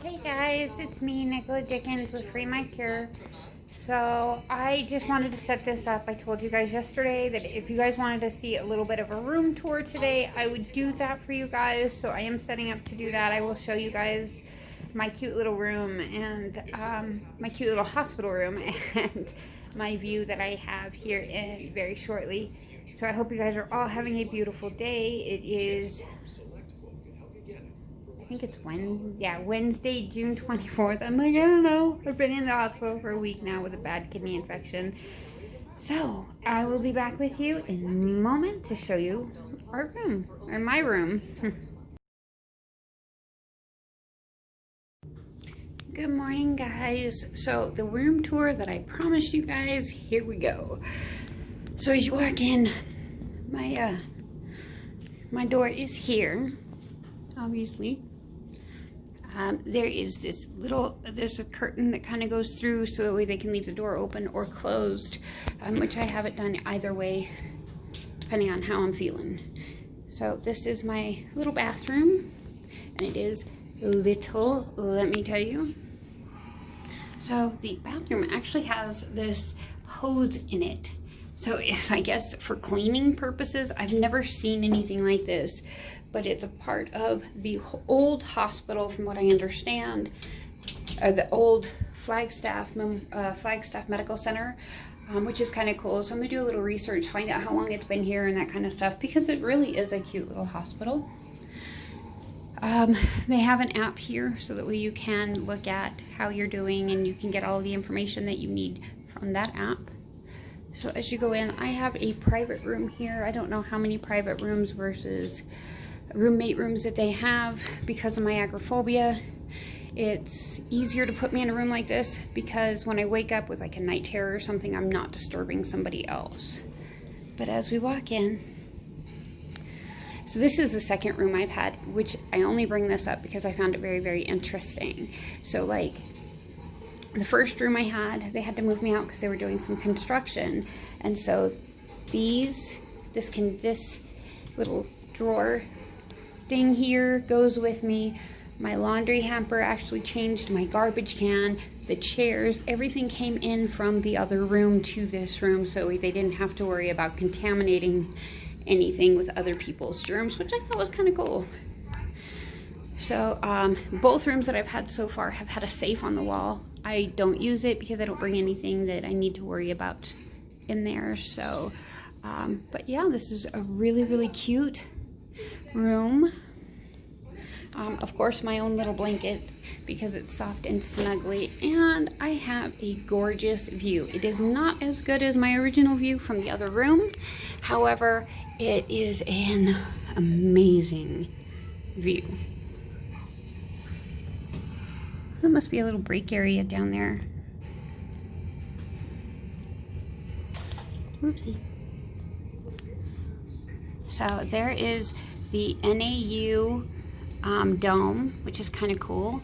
Hey guys, it's me, Nicola Dickens with Free My Cure. So I just wanted to set this up. I told you guys yesterday that if you guys wanted to see a little bit of a room tour today, I would do that for you guys. So I am setting up to do that. I will show you guys my cute little room and my cute little hospital room and my view that I have here in very shortly. So I hope you guys are all having a beautiful day. It is, I think it's Wednesday, June 24th. I'm like, I don't know. I've been in the hospital for a week now with a bad kidney infection. So I will be back with you in a moment to show you our room, or my room. Good morning, guys. So the room tour that I promised you guys, here we go. So as you walk in, my door is here, obviously. There is there's a curtain that kind of goes through so that way they can leave the door open or closed, which I have it done either way, depending on how I'm feeling. So this is my little bathroom, and it is little, let me tell you. So the bathroom actually has this hose in it. So I guess for cleaning purposes, I've never seen anything like this, but it's a part of the old hospital, from what I understand, the old Flagstaff Medical Center, which is kind of cool. So I'm gonna do a little research, find out how long it's been here and that kind of stuff, because it really is a cute little hospital. They have an app here so that way you can look at how you're doing and you can get all the information that you need from that app. So as you go in, I have a private room here. I don't know how many private rooms versus roommate rooms that they have because of my agoraphobia. It's easier to put me in a room like this because when I wake up with like a night terror or something, I'm not disturbing somebody else. But as we walk in, so this is the second room I've had, which I only bring this up because I found it very, very interesting. So like, the first room I had, they had to move me out because they were doing some construction. And so this little drawer thing here goes with me. My laundry hamper actually changed, my garbage can, the chairs, everything came in from the other room to this room, so they didn't have to worry about contaminating anything with other people's germs, which I thought was kind of cool. So both rooms that I've had so far have had a safe on the wall. I don't use it because I don't bring anything that I need to worry about in there. So, but yeah, this is a really, really cute room. Of course, my own little blanket because it's soft and snuggly, and I have a gorgeous view. It is not as good as my original view from the other room. However, it is an amazing view. There must be a little break area down there. Oopsie. So there is the NAU dome, which is kind of cool.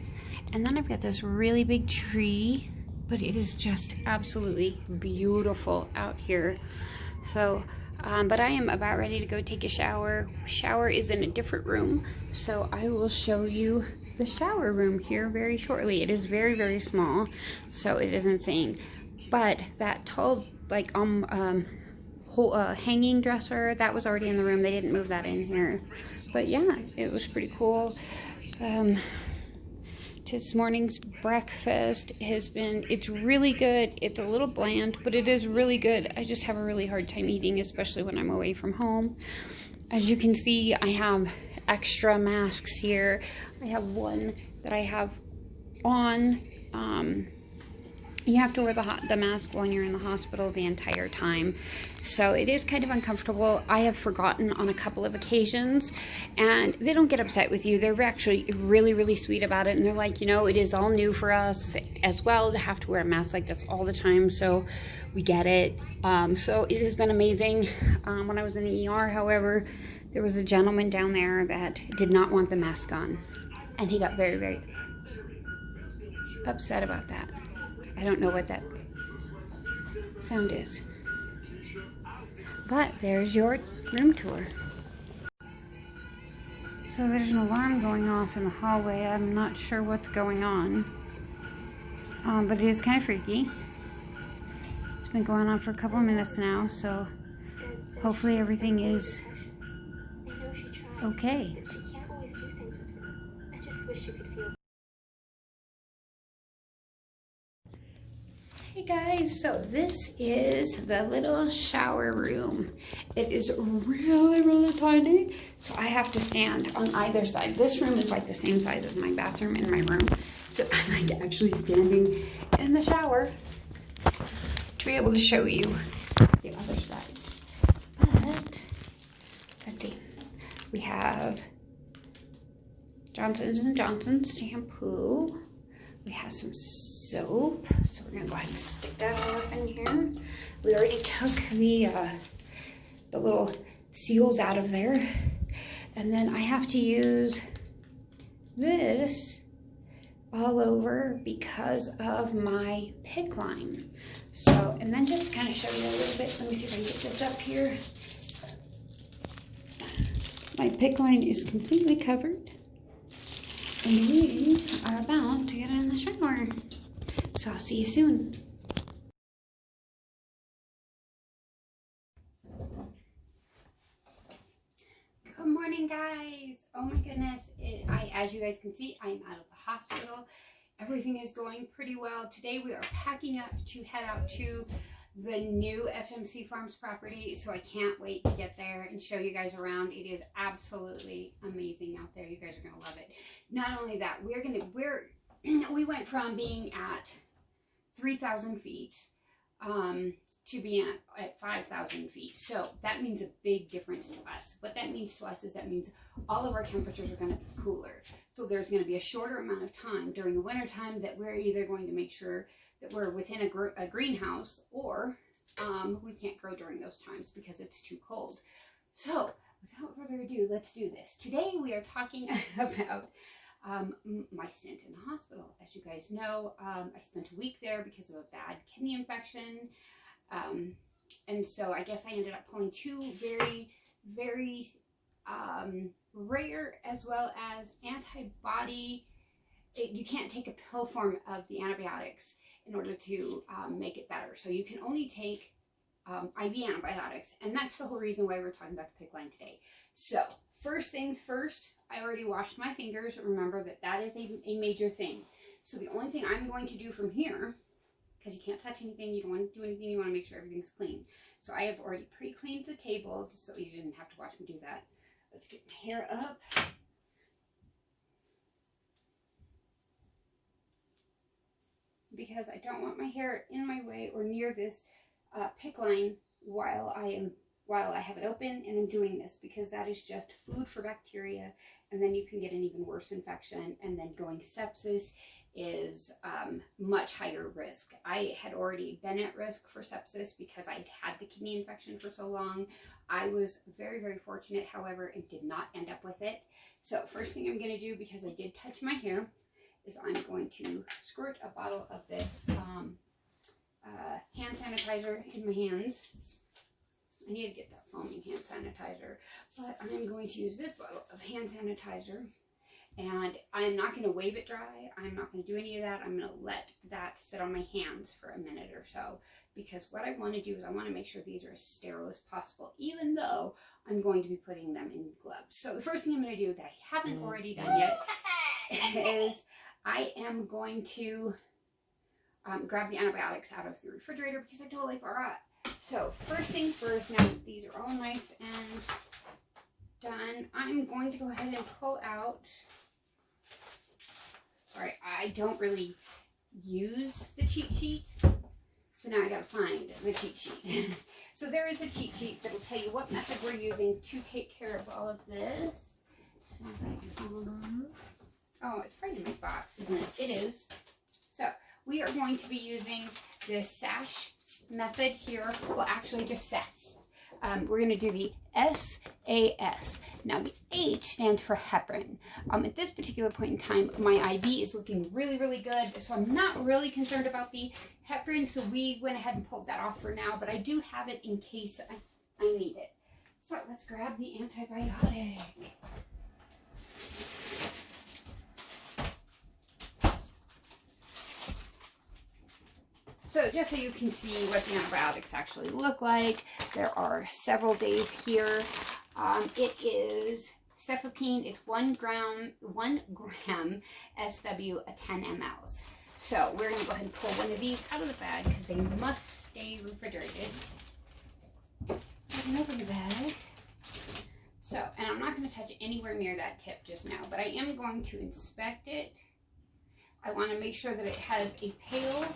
And then I've got this really big tree, but it is just absolutely beautiful out here. So, but I am about ready to go take a shower. Shower is in a different room, so I will show you the shower room here very shortly. It is very, very small, so it is insane. But that tall, like hanging dresser, that was already in the room. They didn't move that in here. But yeah, it was pretty cool. This morning's breakfast it's really good. It's a little bland, but it is really good. I just have a really hard time eating, especially when I'm away from home. As you can see, I have extra masks here. I have one that I have on. You have to wear the mask when you're in the hospital the entire time, so it is kind of uncomfortable. I have forgotten on a couple of occasions, and they don't get upset with you. They're actually really, really sweet about it, and they're like, you know, it is all new for us as well to have to wear a mask like this all the time, so we get it. So it has been amazing. When I was in the ER, however, there was a gentleman down there that did not want the mask on, and he got very, very upset about that. I don't know what that sound is. But there's your room tour. So there's an alarm going off in the hallway. I'm not sure what's going on, but it is kind of freaky. It's been going on for a couple of minutes now, so hopefully everything is okay. Hey guys, so this is the little shower room. It is really, really tiny, so I have to stand on either side. This room is like the same size as my bathroom in my room, so I'm like actually standing in the shower to be able to show you the other sides. But let's see, we have Johnson's & Johnson's shampoo. We have some soap, so we're gonna go ahead and stick that all up in here. We already took the little seals out of there, and then I have to use this all over because of my PICC line. So, and then just to kind of show you a little bit, let me see if I can get this up here. My PICC line is completely covered, and we are about to get in the shower. So I'll see you soon. Good morning, guys. Oh my goodness. As you guys can see, I'm out of the hospital. Everything is going pretty well. Today we are packing up to head out to the new FMC Farms property. So I can't wait to get there and show you guys around. It is absolutely amazing out there. You guys are gonna love it. Not only that, we went from being at 3,000 feet to being at 5,000 feet. So that means a big difference to us. What that means to us is that means all of our temperatures are going to be cooler. So there's going to be a shorter amount of time during the winter time that we're either going to make sure that we're within a greenhouse, or we can't grow during those times because it's too cold. So without further ado, let's do this. Today we are talking about my stint in the hospital. As you guys know, I spent a week there because of a bad kidney infection, and so I guess I ended up pulling two very, very rare as well as antibody. You can't take a pill form of the antibiotics in order to make it better. So you can only take IV antibiotics, and that's the whole reason why we're talking about the PICC line today. So first things first, I already washed my fingers. Remember that is a major thing. So the only thing I'm going to do from here, because you can't touch anything, you don't want to do anything, you want to make sure everything's clean. So I have already pre-cleaned the table, just so you didn't have to watch me do that. Let's get my hair up. Because I don't want my hair in my way or near this PICC line while I have it open and I'm doing this, because that is just food for bacteria, and then you can get an even worse infection, and then going sepsis is much higher risk. I had already been at risk for sepsis because I'd had the kidney infection for so long. I was very, very fortunate, however, and did not end up with it. So first thing I'm going to do, because I did touch my hair, is I'm going to squirt a bottle of this hand sanitizer in my hands. I need to get that foaming hand sanitizer, but I'm going to use this bottle of hand sanitizer, and I'm not going to wave it dry. I'm not going to do any of that. I'm going to let that sit on my hands for a minute or so, because what I want to do is I want to make sure these are as sterile as possible, even though I'm going to be putting them in gloves. So the first thing I'm going to do that I haven't already done yet is I am going to grab the antibiotics out of the refrigerator, because I totally forgot. So first things first, now that these are all nice and done, I'm going to go ahead and pull out. Sorry, I don't really use the cheat sheet, so now I gotta find the cheat sheet. So there is a cheat sheet that will tell you what method we're using to take care of all of this. Oh, it's right in my box, isn't it? It is. So we are going to be using this sash method here. Well, actually just SAS. We're going to do the SAS. Now the H stands for heparin. At this particular point in time, my IV is looking really, really good, so I'm not really concerned about the heparin, so we went ahead and pulled that off for now, but I do have it in case I need it. So let's grab the antibiotic. So just so you can see what the antibiotics actually look like, there are several days here. It is cefepime. It's 1 gram SW, 10 mLs. So we're going to go ahead and pull one of these out of the bag because they must stay refrigerated. Open the bag. So, and I'm not going to touch anywhere near that tip just now, but I am going to inspect it. I want to make sure that it has a pale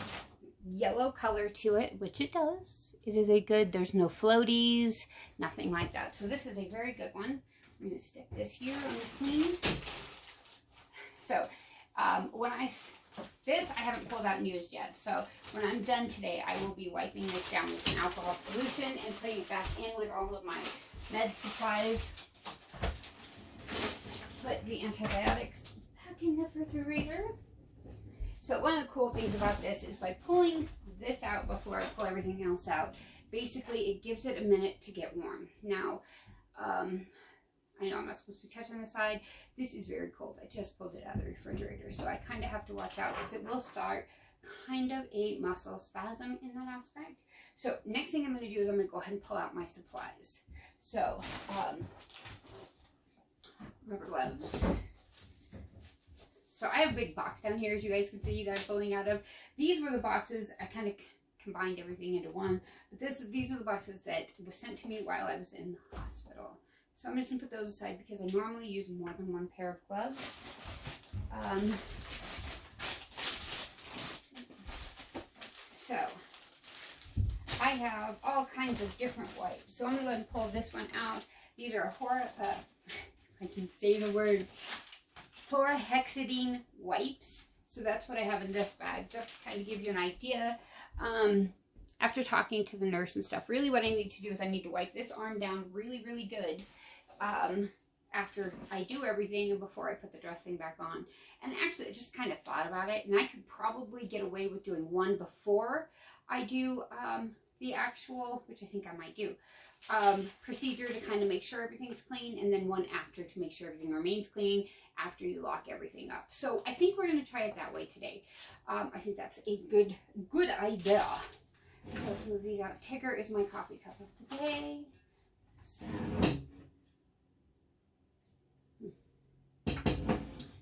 yellow color to it, which it does. It is a good, there's no floaties, nothing like that. So this is a very good one. I'm going to stick this here on the clean. So this I haven't pulled out and used yet. So when I'm done today, I will be wiping this down with an alcohol solution and putting it back in with all of my med supplies. Put the antibiotics back in the refrigerator. So one of the cool things about this is by pulling this out before I pull everything else out, basically it gives it a minute to get warm. Now, I know I'm not supposed to be touching the side. This is very cold. I just pulled it out of the refrigerator, so I kind of have to watch out because it will start kind of a muscle spasm in that aspect. So next thing I'm going to do is I'm going to go ahead and pull out my supplies. So, rubber gloves. So I have a big box down here, as you guys can see, that I'm pulling out of. These were the boxes. I kind of combined everything into one. But these are the boxes that were sent to me while I was in the hospital. So I'm just going to put those aside because I normally use more than one pair of gloves. So I have all kinds of different wipes. So I'm going to go ahead and pull this one out. These are I can say the word, chlorhexidine wipes. So that's what I have in this bag, just to kind of give you an idea. After talking to the nurse and stuff, really what I need to do is I need to wipe this arm down really, really good after I do everything and before I put the dressing back on. And actually, I just kind of thought about it, and I could probably get away with doing one before I do the actual, which I think I might do, procedure to kind of make sure everything's clean, and then one after to make sure everything remains clean after you lock everything up. So I think we're going to try it that way today. I think that's a good idea. So let's move these out. Tigger is my coffee cup of the day.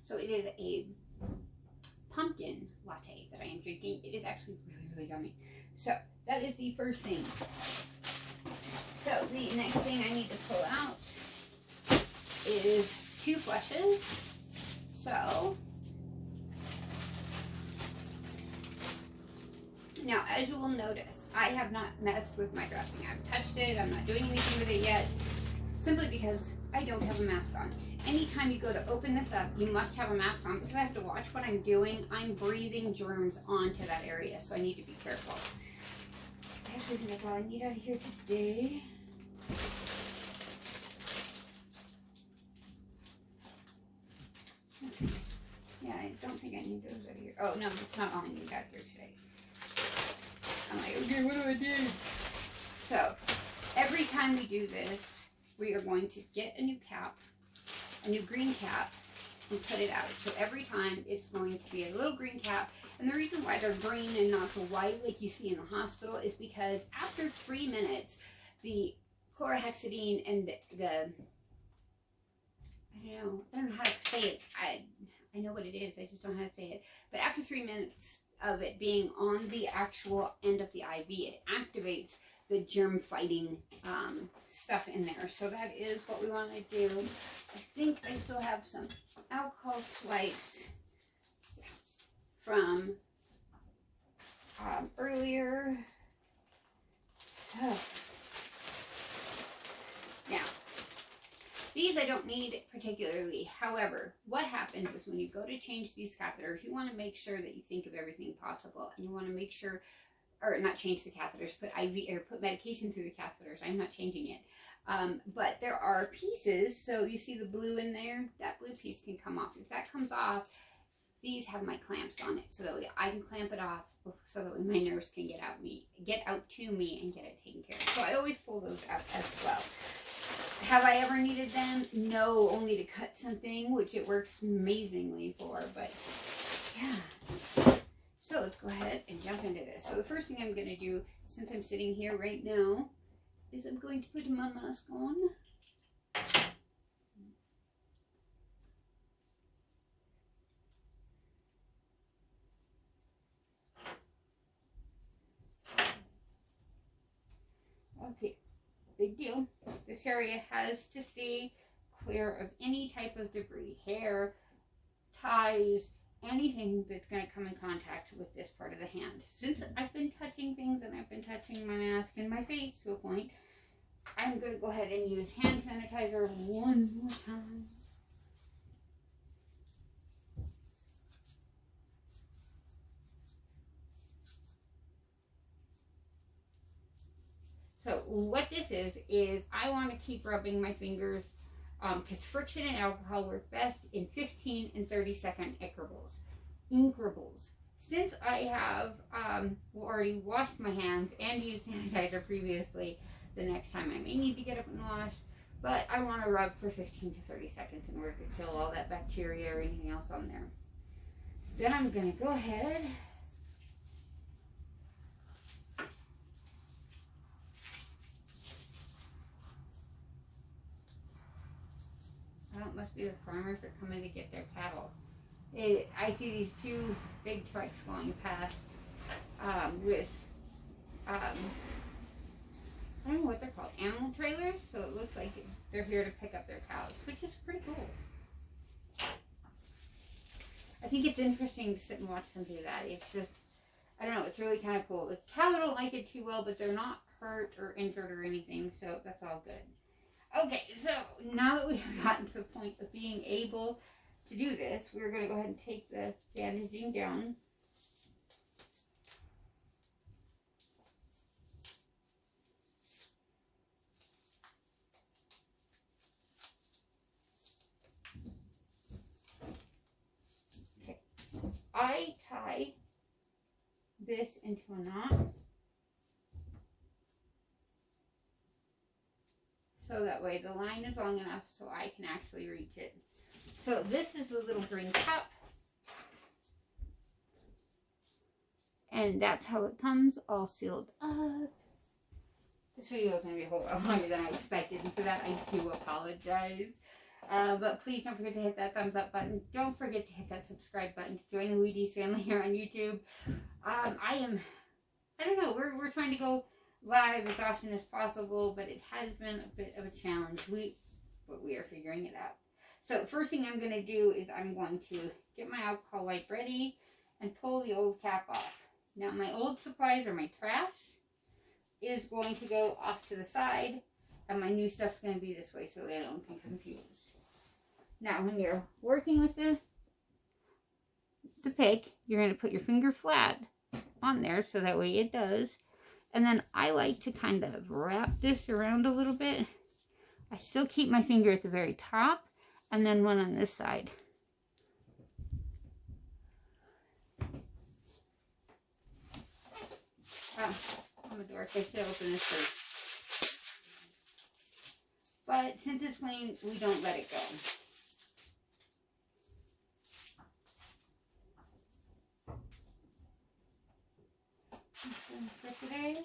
So it is a pumpkin latte that I am drinking. It is actually really, really yummy. So that is the first thing. So the next thing I need to pull out is 2 flushes. So now, as you will notice, I have not messed with my dressing. I've touched it. I'm not doing anything with it yet, simply because I don't have a mask on. Anytime you go to open this up, you must have a mask on because I have to watch what I'm doing. I'm breathing germs onto that area, so I need to be careful. I actually think that's all I need out of here today. Let's see. Yeah, I don't think I need those out of here. Oh, no, that's not all I need out of here today. I'm like, okay, what do I do? So, every time we do this, we are going to get a new cap, a new green cap, and put it out. So every time it's going to be a little green cap. And the reason why they're green and not the white like you see in the hospital is because after 3 minutes, the chlorhexidine and the I don't know how to say it. I know what it is, I just don't know how to say it. But after 3 minutes of it being on the actual end of the IV, it activates the germ fighting stuff in there. So that is what we want to do. I think I still have some alcohol swipes from earlier. So now, these I don't need particularly. However, what happens is when you go to change these catheters, you want to make sure that you think of everything possible, and you want to make sure, or not change the catheters, put IV or put medication through the catheters. I'm not changing it. But there are pieces, so you see the blue in there, that blue piece can come off. If that comes off, these have my clamps on it, so that I can clamp it off so that my nurse can get out to me and get it taken care of. So I always pull those out as well. Have I ever needed them? No, only to cut something, which it works amazingly for, but yeah. So let's go ahead and jump into this. So the first thing I'm going to do, since I'm sitting here right now, is I'm going to put my mask on. Okay, big deal. This area has to stay clear of any type of debris, hair, ties, anything that's going to come in contact with this part of the hand. Since I've been touching things and I've been touching my mask and my face to a point, I'm going to go ahead and use hand sanitizer one more time. So what this is I want to keep rubbing my fingers because friction and alcohol work best in 15 and 30-second increments. Since I have already washed my hands and used sanitizer previously, the next time I may need to get up and wash, but I want to rub for 15 to 30 seconds in order to kill all that bacteria or anything else on there. Then I'm going to go ahead it must be the farmers that come in to get their cattle. I see these two big trucks going past with, I don't know what they're called, animal trailers. So it looks like they're here to pick up their cows, which is pretty cool. I think it's interesting to sit and watch them do that. It's just, I don't know, it's really kind of cool. The cattle don't like it too well, but they're not hurt or injured or anything, so that's all good. Okay, so now that we've gotten to the point of being able to do this, we're going to go ahead and take the bandaging down. Okay, I tie this into a knot. So that way the line is long enough so I can actually reach it. So this is the little green cup. And that's how it comes, all sealed up. This video is going to be a whole lot longer than I expected, and for that I do apologize. But please don't forget to hit that thumbs up button. Don't forget to hit that subscribe button to join the Wheaties family here on YouTube. I don't know, we're trying to go live as often as possible, but it has been a bit of a challenge. But we are figuring it out. So first thing I'm going to do is I'm going to get my alcohol wipe ready and pull the old cap off. Now my old supplies or my trash is going to go off to the side, and my new stuff's going to be this way so they don't get confused. Now when you're working with the pick, you're going to put your finger flat on there so that way it does. And then I like to kind of wrap this around a little bit. I still keep my finger at the very top, and then one on this side. I'm a dork, I should open this first. But since it's clean, we don't let it go. For today.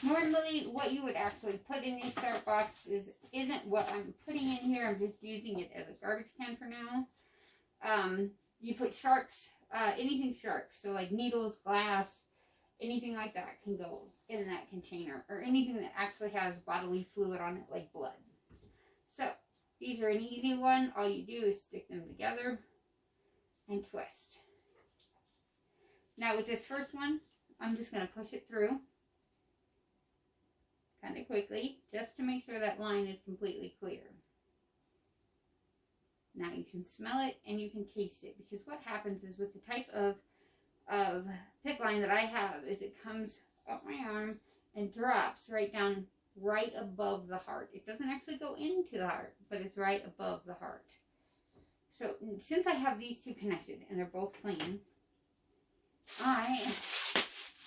Normally, what you would actually put in these start boxes isn't what I'm putting in here. I'm just using it as a garbage can for now. You put sharps, anything sharp, so like needles, glass, anything like that can go in that container, or anything that actually has bodily fluid on it, like blood. So these are an easy one. All you do is stick them together and twist. Now with this first one, I'm just going to push it through kind of quickly, just to make sure that line is completely clear. Now you can smell it and you can taste it, because what happens is with the type of pick line that I have is it comes up my arm and drops right down right above the heart. It doesn't actually go into the heart, but it's right above the heart. So since I have these two connected and they're both clean, I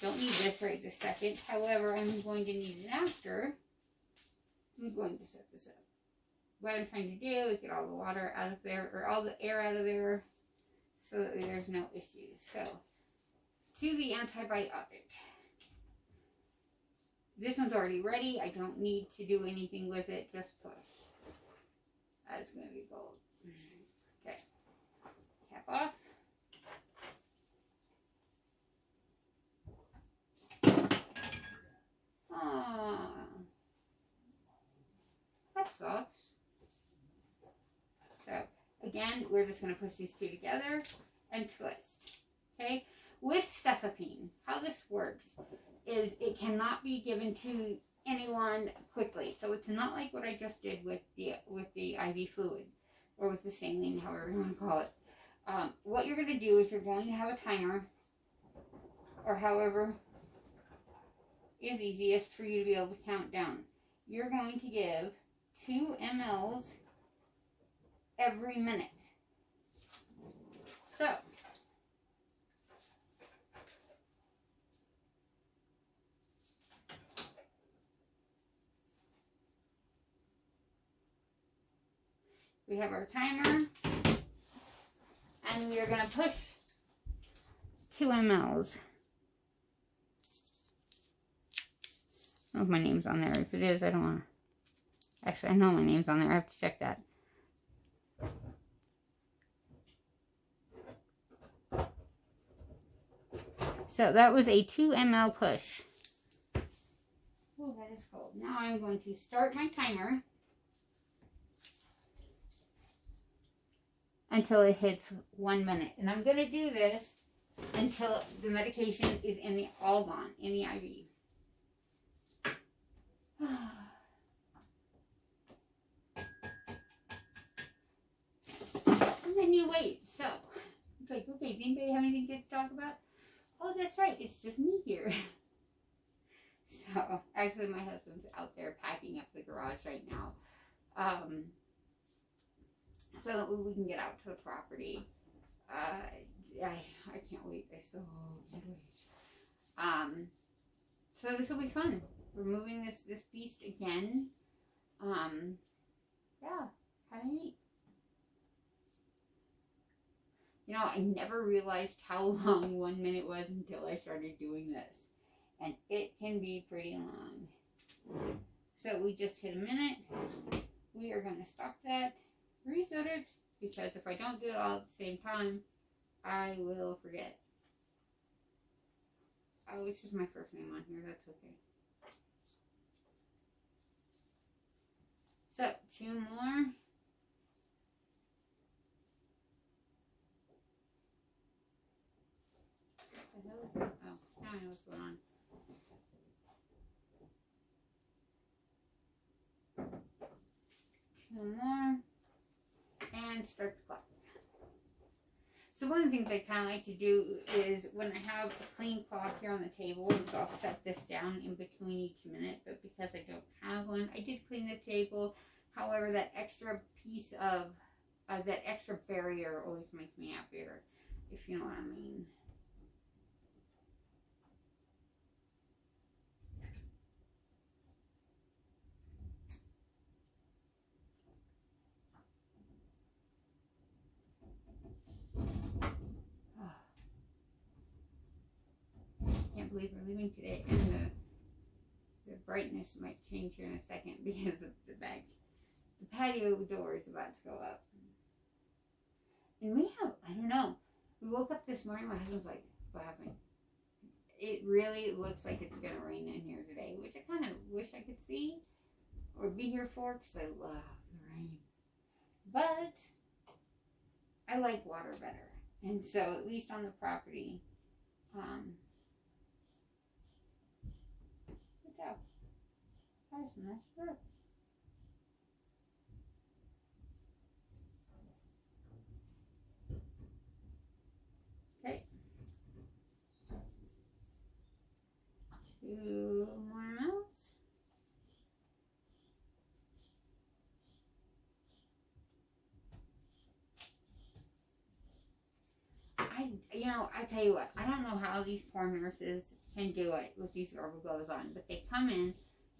don't need this right this second. However, I'm going to need it after. I'm going to set this up. What I'm trying to do is get all the water out of there, or all the air out of there, so that there's no issues. So, to the antibiotic. This one's already ready. I don't need to do anything with it. Just push. That's going to be gold. Okay. Cap off. Oh, that sucks. So, again, we're just going to push these two together and twist. Okay? With cefepime, how this works is it cannot be given to anyone quickly. So it's not like what I just did with the IV fluid or with the saline, however you want to call it. What you're going to do is you're going to have a timer, or however is easiest for you to be able to count down. You're going to give 2 mLs every minute. So we have our timer, and we are going to push 2 mLs. I don't know if my name's on there. If it is, I don't want to. Actually, I know my name's on there. I have to check that. So that was a 2 ml push. Oh, that is cold. Now I'm going to start my timer until it hits 1 minute. And I'm going to do this until the medication is all gone in the IV. And then you wait. So, it's like, okay, does anybody have anything good to talk about? Oh, that's right. It's just me here. So, actually, my husband's out there packing up the garage right now. So that we can get out to the property. I can't wait. I so can't wait. So this will be fun. We're moving this beast again. Yeah, kind of neat. You know, I never realized how long 1 minute was until I started doing this. And it can be pretty long. So we just hit a minute. We are going to stop that, reset it, because if I don't do it all at the same time, I will forget. Oh, it's just my first name on here. That's okay. So, 2 more. What the hell is that? Oh, now I know what's going on. Two more. And start the clock. So one of the things I kind of like to do is when I have a clean clock here on the table, is I'll set this down in between each minute. But because I don't have one, I did clean the table. However, that extra piece of, that extra barrier always makes me happier, if you know what I mean. Can't believe we're leaving today, and the brightness might change here in a second because the patio door is about to go up. And we have, I don't know, we woke up this morning, my husband's like, what happened? It really looks like it's going to rain in here today, which I kind of wish I could see or be here for, because I love the rain. But I like water better. And so, at least on the property, good job. That's a nice work. Okay. 2 more mils. I tell you what, I don't know how these poor nurses can do it with these rubber gloves on, but they come in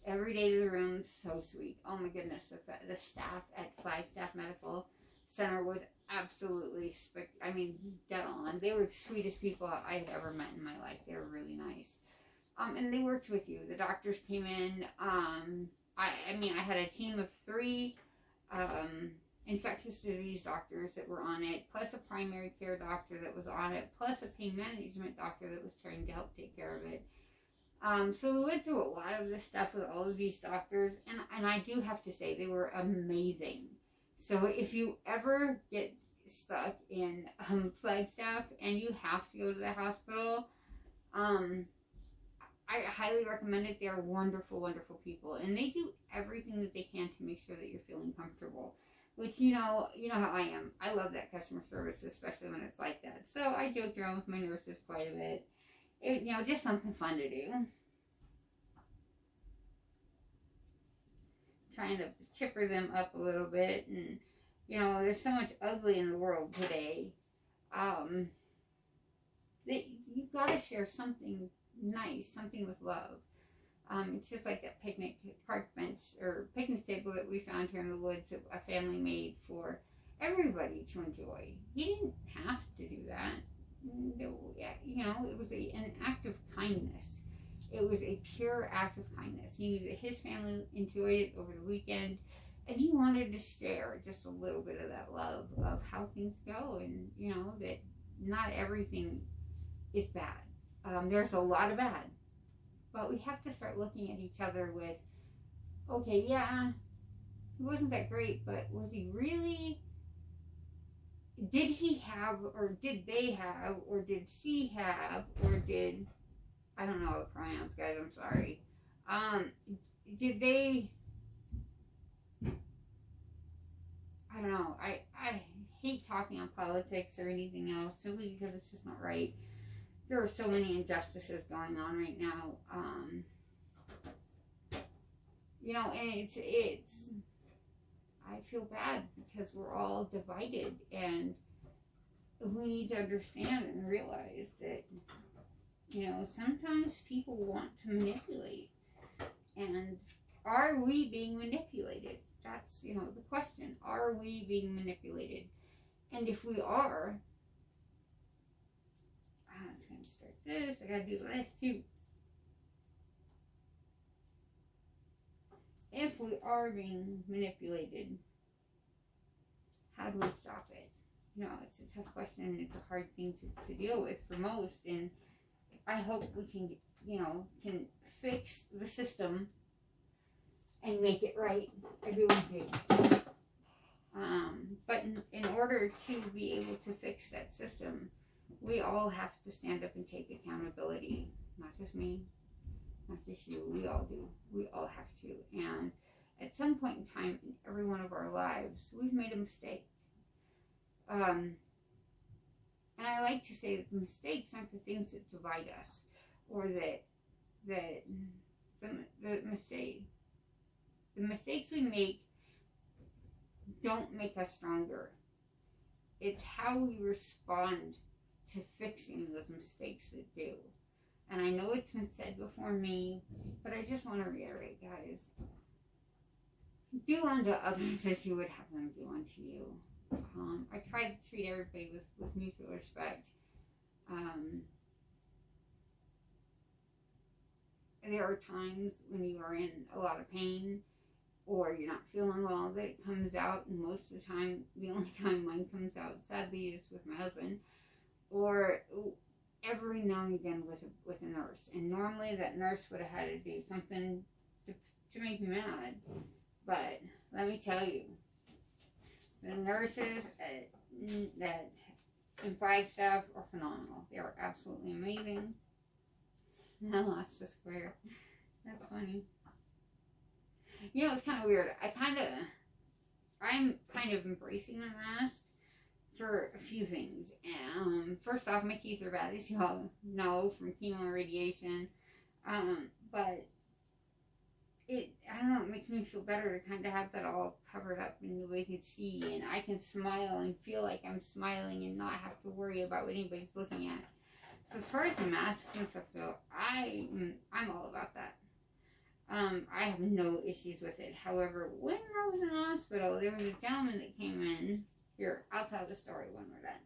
every day to the room, so sweet. Oh my goodness, the staff at Flagstaff Medical, center was absolutely, I mean, dead on. They were the sweetest people I've ever met in my life. They were really nice. And they worked with you. The doctors came in. I mean, I had a team of 3 infectious disease doctors that were on it, plus a primary care doctor that was on it, plus a pain management doctor that was trying to help take care of it. So we went through a lot of this stuff with all of these doctors, and I do have to say they were amazing. So if you ever get stuck in Flagstaff and you have to go to the hospital, I highly recommend it. They're wonderful, wonderful people, and they do everything that they can to make sure that you're feeling comfortable. Which, you know how I am. I love that customer service, especially when it's like that. So I joked around with my nurses quite a bit. Just something fun to do. Trying to chipper them up a little bit, and there's so much ugly in the world today. You've got to share something nice, something with love. It's just like that park bench or picnic table that we found here in the woods that a family made for everybody to enjoy. He didn't have to do that. It was an act of kindness. It was a pure act of kindness. He knew that his family enjoyed it over the weekend, and he wanted to share just a little bit of that love of how things go, and that not everything is bad. There's a lot of bad, but we have to start looking at each other with, okay, yeah, he wasn't that great, but was he really? Did he have, or did they have, or did she have, or did, I don't know the pronouns, guys, I'm sorry. Did they, I don't know, I hate talking on politics or anything else simply because it's just not right. There are so many injustices going on right now. And it's I feel bad because we're all divided, and we need to understand and realize that, sometimes people want to manipulate. And are we being manipulated? That's, the question. Are we being manipulated? And if we are, I was going to start this. I got to do the last 2. If we are being manipulated, how do we stop it? It's a tough question, and it's a hard thing to deal with for most. And I hope we can, can fix the system and make it right. I really do. But in order to be able to fix that system, we all have to stand up and take accountability. Not just me, not just you. We all do. We all have to. And at some point in time in every one of our lives, we've made a mistake. And I like to say that the mistakes aren't the things that divide us, or that the mistakes we make don't make us stronger. It's how we respond to fixing those mistakes that do. And I know it's been said before me, but I just want to reiterate, guys. Do unto others as you would have them do unto you. I try to treat everybody with mutual respect. There are times when you are in a lot of pain, or you're not feeling well, that it comes out, and most of the time, the only time mine comes out, sadly, is with my husband, or every now and again with a nurse. And normally that nurse would have had to do something to make me mad, but let me tell you, the nurses that in Flagstaff are phenomenal. They are absolutely amazing. I lost the square. That's funny. It's kind of weird. I'm kind of embracing the mask for a few things. First off, my teeth are bad, as y'all know, from chemo and radiation. But I don't know, it makes me feel better to kind of have that all covered up and nobody can see, and I can smile and feel like I'm smiling and not have to worry about what anybody's looking at. So as far as the masks and stuff go, I'm all about that. I have no issues with it. However, when I was in the hospital, there was a gentleman that came in, Here, I'll tell the story when we're done.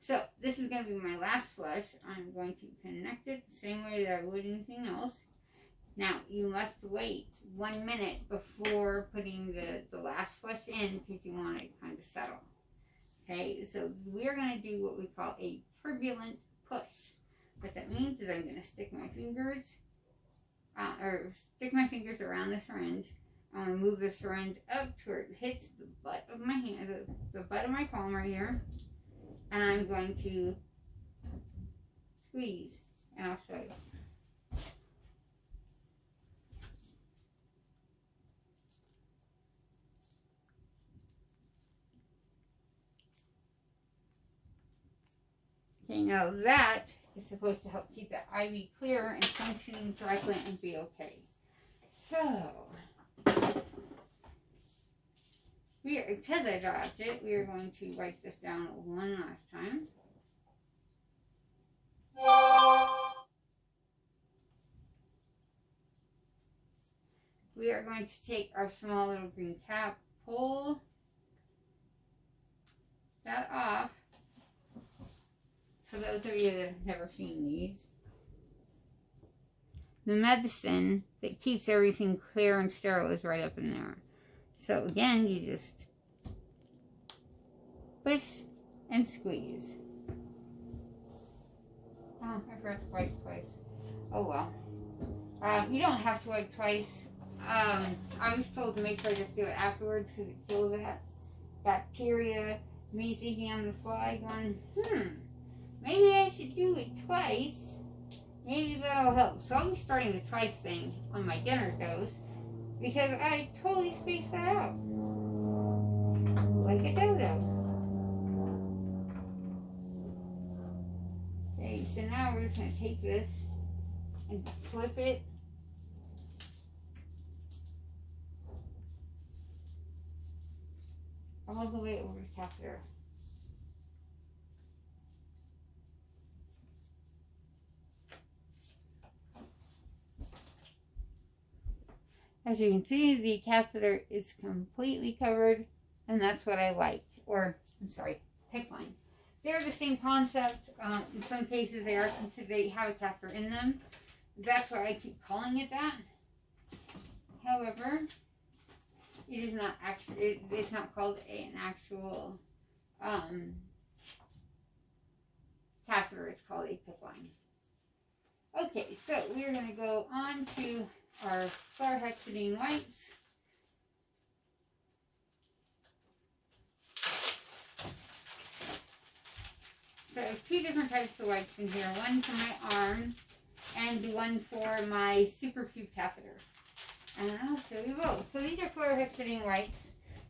So, this is going to be my last flush. I'm going to connect it the same way that I would anything else. Now, you must wait 1 minute before putting the last flush in because you want it kind of settle. Okay, so we're going to do what we call a turbulent push. What that means is I'm going to stick my fingers, around the syringe. I'm going to move the syringe up to where it hits the butt of my hand, the butt of my palm right here. And I'm going to squeeze, and I'll show you. Okay, now that is supposed to help keep the IV clear and functioning correctly and be okay. So, because I dropped it, we are going to wipe this down one last time. We are going to take our small little green cap, pull that off. For those of you that have never seen these, the medicine that keeps everything clear and sterile is right up in there. So again, you just push and squeeze. Oh, I forgot to wipe twice. Oh well. You don't have to wipe twice. I was told to make sure I just do it afterwards because it kills that bacteria. Me thinking on the fly going, maybe I should do it twice. Maybe that'll help. So I'll be starting the twice thing on my dinner dose because I totally spaced that out. Like a dodo. Okay, so now we're just going to take this and flip it. All the way over the catheter. As you can see, the catheter is completely covered, and that's what I like. Or, I'm sorry, PICC line. They're the same concept. In some cases, they are considered, they have a catheter in them. That's why I keep calling it that. However, it is not actually. It's not called an actual catheter. It's called a PICC line. Okay, so we are going to go on to our chlorhexidine wipes. So I have two different types of wipes in here. One for my arm and one for my superfuse catheter. And I'll show you both. So these are chlorhexidine wipes.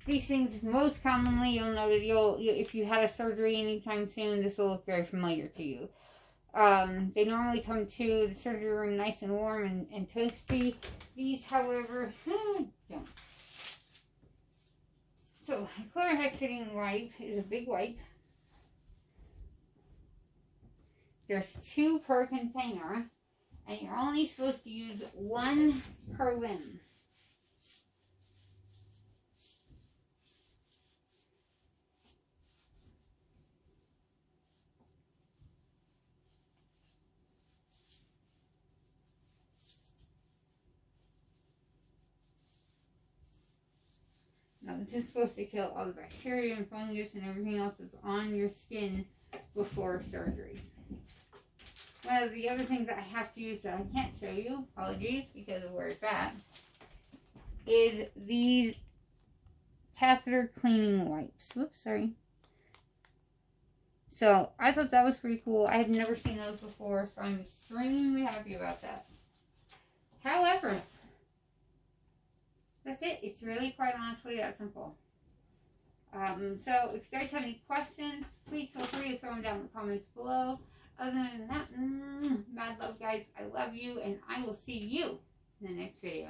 These things, most commonly, you'll know that if you had a surgery anytime soon, this will look very familiar to you. They normally come to the surgery room nice and warm and toasty. These, however, don't. So, a chlorhexidine wipe is a big wipe. There's 2 per container, and you're only supposed to use 1 per limb. Now, this is supposed to kill all the bacteria and fungus and everything else that's on your skin before surgery. One of the other things that I have to use that I can't show you, apologies, because of where it's at, is these catheter cleaning wipes. Whoops, sorry. So, I thought that was pretty cool. I have never seen those before, so I'm extremely happy about that. However, that's it. It's really, quite honestly, that simple. So, if you guys have any questions, please feel free to throw them down in the comments below. Other than that, mad love, guys. I love you, and I will see you in the next video.